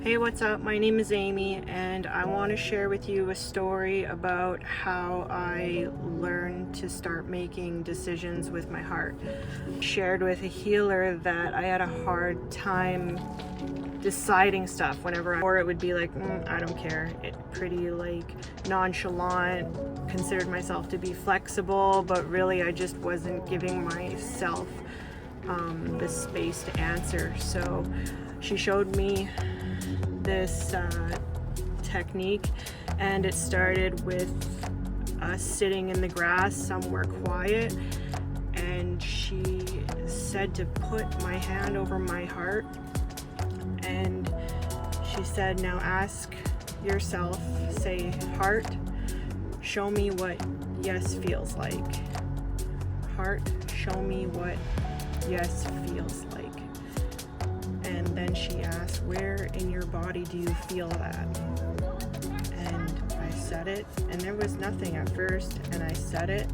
Hey, what's up? My name is Amy, and I want to share with you a story about how I learned to start making decisions with my heart. Shared with a healer that I had a hard time deciding stuff or it would be like, I don't care. It pretty like nonchalant, considered myself to be flexible, but really I just wasn't giving myself the space to answer. So she showed me this technique, and it started with us sitting in the grass somewhere quiet, and she said to put my hand over my heart, and she said, now ask yourself, say, heart, show me what yes feels like. Heart, show me what yes feels like. And then she asked, where in your body do you feel that? And I said it, and there was nothing at first, and I said it,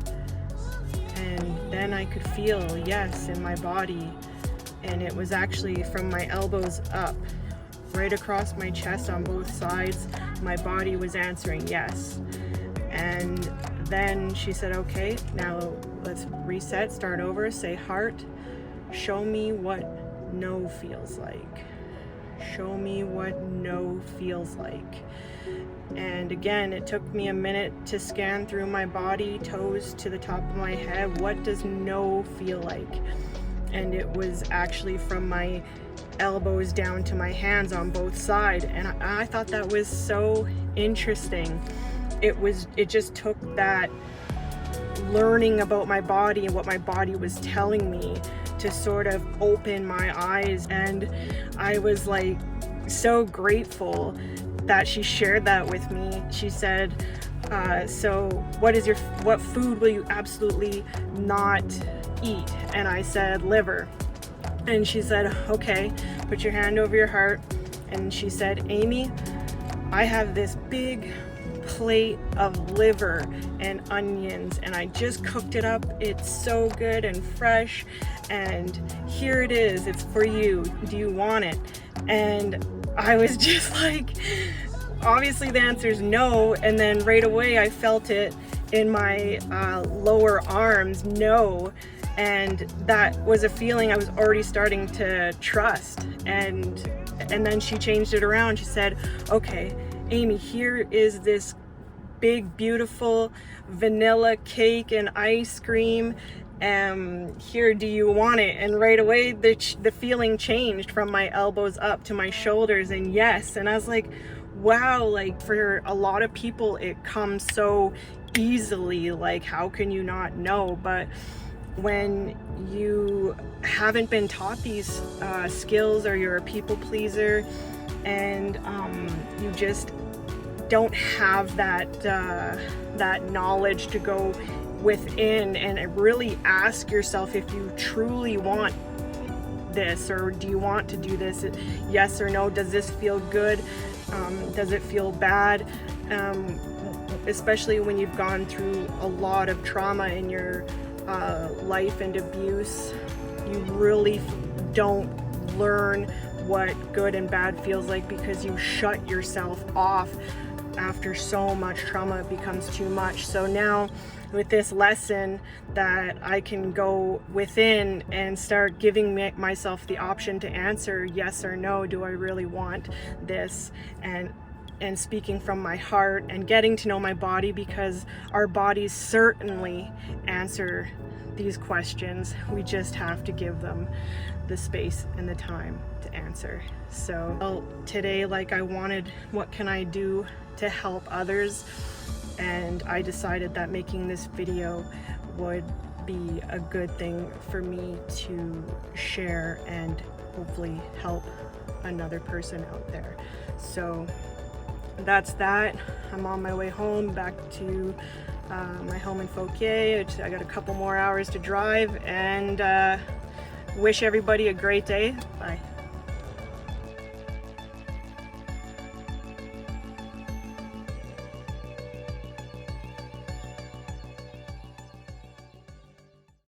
and then I could feel yes in my body, and it was actually from my elbows up, right across my chest on both sides. My body was answering yes. And then she said, okay, now let's reset, start over, say, heart, show me what no feels like. Show me what no feels like. And again, it took me a minute to scan through my body, toes to the top of my head. What does no feel like? And it was actually from my elbows down to my hands on both sides. And I thought that was so interesting. It just took that learning about my body and what my body was telling me to sort of open my eyes. And I was like so grateful that she shared that with me. She said, so what food will you absolutely not eat? And I said, liver. And she said, okay, put your hand over your heart. And she said, Amy, I have this big plate of liver and onions, and I just cooked it up. It's so good and fresh, and here it is. It's for you. Do you want it? And I was just like, obviously the answer is no. And then right away I felt it in my lower arms, no. And that was a feeling I was already starting to trust. And then she changed it around. She said, okay, Amy, here is this big, beautiful vanilla cake and ice cream. Here, do you want it? And right away, the feeling changed from my elbows up to my shoulders, and yes. And I was like, wow, like for a lot of people, it comes so easily. Like, how can you not know? But when you haven't been taught these skills, or you're a people pleaser, and you just don't have that knowledge to go within and really ask yourself if you truly want this, or do you want to do this, yes or no, does this feel good, does it feel bad, especially when you've gone through a lot of trauma in your life and abuse. You really don't learn what good and bad feels like because you shut yourself off. After so much trauma, it becomes too much. So now with this lesson, that I can go within and start giving myself the option to answer yes or no. Do I really want this? And speaking from my heart and getting to know my body, because our bodies certainly answer these questions. We just have to give them the space and the time to answer. So today, like, I wanted, what can I do to help others? And I decided that making this video would be a good thing for me to share and hopefully help another person out there. So that's that. I'm on my way home, back to my home in Fauquier. I got a couple more hours to drive, and wish everybody a great day. Bye.